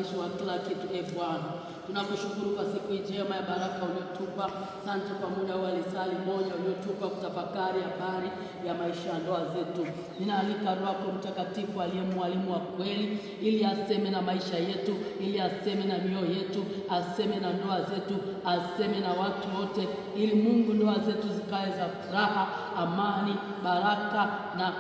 mwanzilishi wa kila kitu. Bwana, tunakushukuru kwa siku njema ya baraka uliotupa. Asante kwa muda wa lisali moja uliotupa kutafakari habari ya maisha ya ndoa zetu. Ninaalika Roho yako Mtakatifu aliye mwalimu wa kweli, ili aseme na maisha yetu, ili aseme na mioyo yetu, aseme na ndoa zetu, aseme na watu wote, ili Mungu ndoa zetu zikae za furaha, amani, baraka, na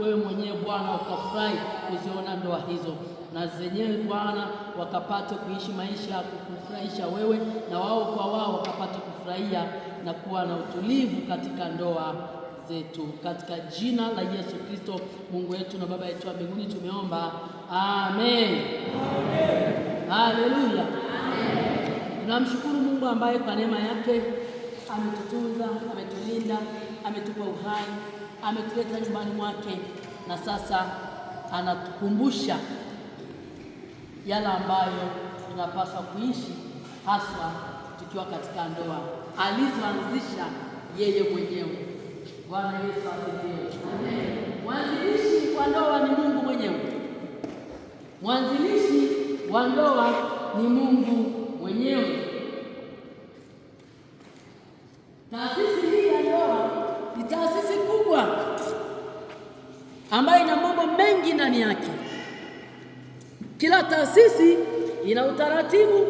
wewe mwenyewe Bwana ukafurahi kuziona ndoa hizo, na zenyewe Bwana wakapate kuishi maisha ya kukufurahisha wewe, na wao kwa wao wakapate kufurahia na kuwa na utulivu katika ndoa zetu. Katika jina la Yesu Kristo Mungu wetu na Baba yetu wa mbinguni tumeomba, amen. Amen. Haleluya. Amen. Tunamshukuru Mungu ambaye kwa neema yake ametutunza, ametulinda, ametupa uhai, ametuleta nyumbani mwake, na sasa anatukumbusha yale ambayo tunapaswa kuishi, hasa tukiwa katika ndoa alizoanzisha yeye mwenyewe. Bwana Yesu asifiwe. Amen. Mwanzilishi wa ndoa ni Mungu mwenyewe. Mwanzilishi wa ndoa ni Mungu mwenyewe. Taasisi hii ya ndoa ni taasisi kubwa ambayo ina mambo mengi ndani yake. Kila taasisi ina utaratibu,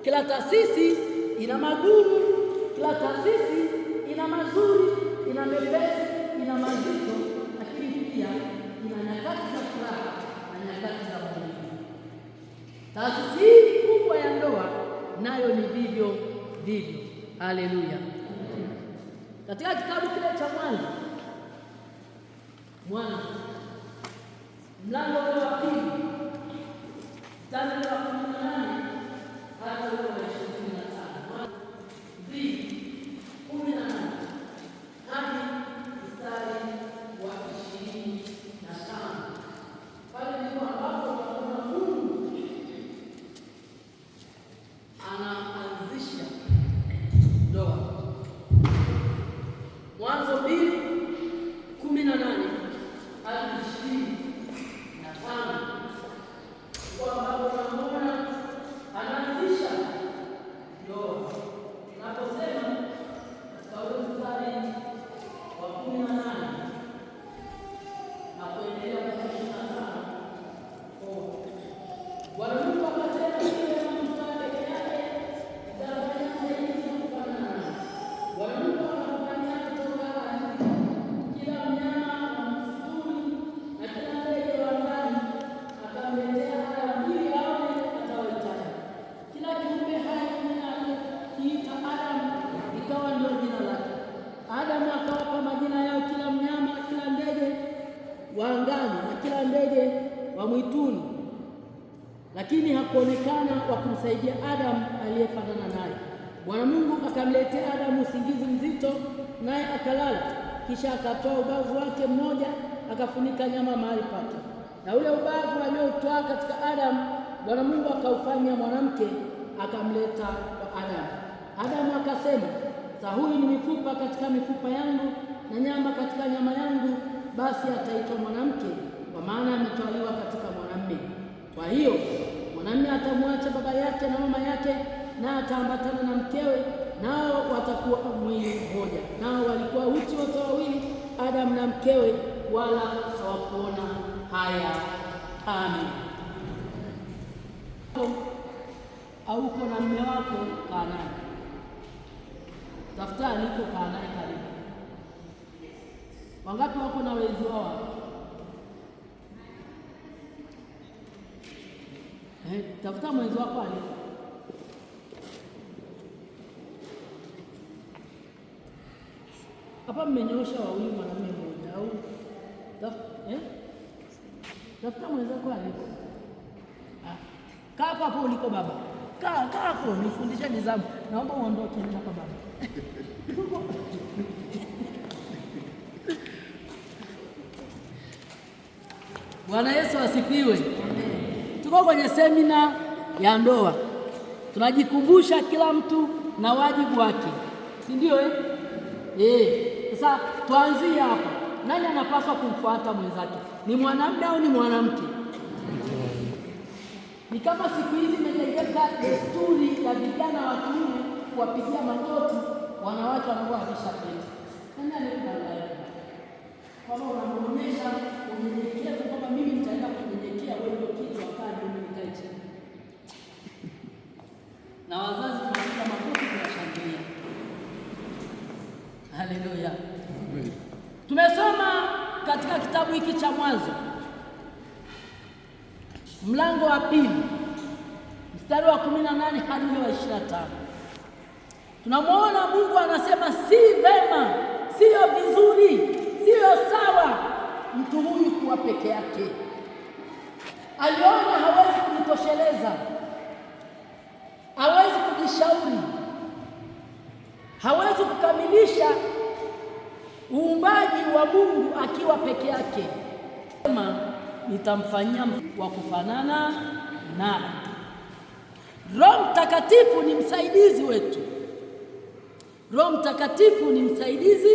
kila taasisi ina magumu, kila taasisi ina mazuri, ina mepesi, ina mazito, lakini pia ina nyakati za furaha na nyakati za maumivu. Taasisi hii kubwa ya ndoa nayo ni vivyo vivyo. Haleluya. Katika kitabu kile cha Mwanzo mlango wa 2 mstari wa 18 hata ule wa 25. 2:18 hadi mstari wa 25. Pale ndipo ambapo tunaona Mungu anaanzisha ndoa. Mwanzo 2:18 hadi 25. Kwa sababu tunaona anaanzisha ndoa. Tunaposema katika ule mstari wa 18 na kuendelea mpaka 25, Bwana Mungu akasema, kila mtu peke yake atafanya sehemu kufanana. Bwana Mungu akafanya kutoka ardhi kila mnyama wa msituni na kila ndege wa angani, akamletea Adamu ili aone atawaitaje. Kila kiumbe hai jina alikiita Adamu ikawa ndio jina lake. Adamu akawapa majina yao kila mnyama, kila ndege wa angani na kila ndege wa mwituni, lakini hakuonekana wa kumsaidia Adamu aliyefanana naye. Bwana Mungu akamletea Adamu usingizi mzito, naye akalala. Kisha akatoa ubavu wake mmoja, akafunika nyama mahali pake, na ule ubavu aliotoa katika Adamu Bwana Mungu akaufanya mwanamke, akamleta kwa Adamu. Adamu akasema, sasa huyu ni mifupa katika mifupa yangu na nyama katika nyama yangu, basi ataitwa mwanamke, kwa maana ametwaliwa katika mwanamume. Kwa hiyo mwanamume atamwacha baba yake na mama yake, na ataambatana na mkewe, nao watakuwa mwili mmoja. Nao walikuwa uchi wote wawili, Adamu na mkewe, wala hawakuona haya. Amen. Au uko na mume wako, kaa naye, tafuta aliko, kaa naye karibu. Wangapi wako na wenzi wao? Tafuta mwenzi wako aliko. Hapa mmenyoosha wawili, mwanamume mmoja, au tafuta mwenzi wako aliko. Kaa hapo uliko baba. Kaa hapo, nifundishe nidhamu. Naomba uondoke nenda kwa baba. Bwana Yesu asifiwe. Tuko kwenye semina ya ndoa. Tunajikumbusha kila mtu na wajibu wake. Si ndio Sasa tuanzie hapa. Nani anapaswa kumfuata mwenzake? Ni mwanamume au ni mwanamke? Ni kama siku hizi imejengeka desturi ya vijana wa kiume kuwapigia magoti wanawake wanaoavisha pete. Nani anayekudanganya? Kwamba unamuonyesha unyenyekevu kwamba mimi nitaenda kunyenyekea, wewe ndio kitu wakati mimi nikae chini. Na wazazi tunapiga magoti tunashangilia. Haleluya. Tumesoma katika kitabu hiki cha Mwanzo mlango wa 2 mstari wa 18 hadi wa 25. Tunamwona Mungu anasema si vema, sio vizuri, sio sawa mtu huyu kuwa peke yake. Aliona hawezi kujitosheleza, hawezi kujishauri, hawezi kukamilisha uumbaji wa Mungu akiwa peke yake. Sema nitamfanyia wa kufanana naye. Roho Mtakatifu ni msaidizi wetu. Roho Mtakatifu ni msaidizi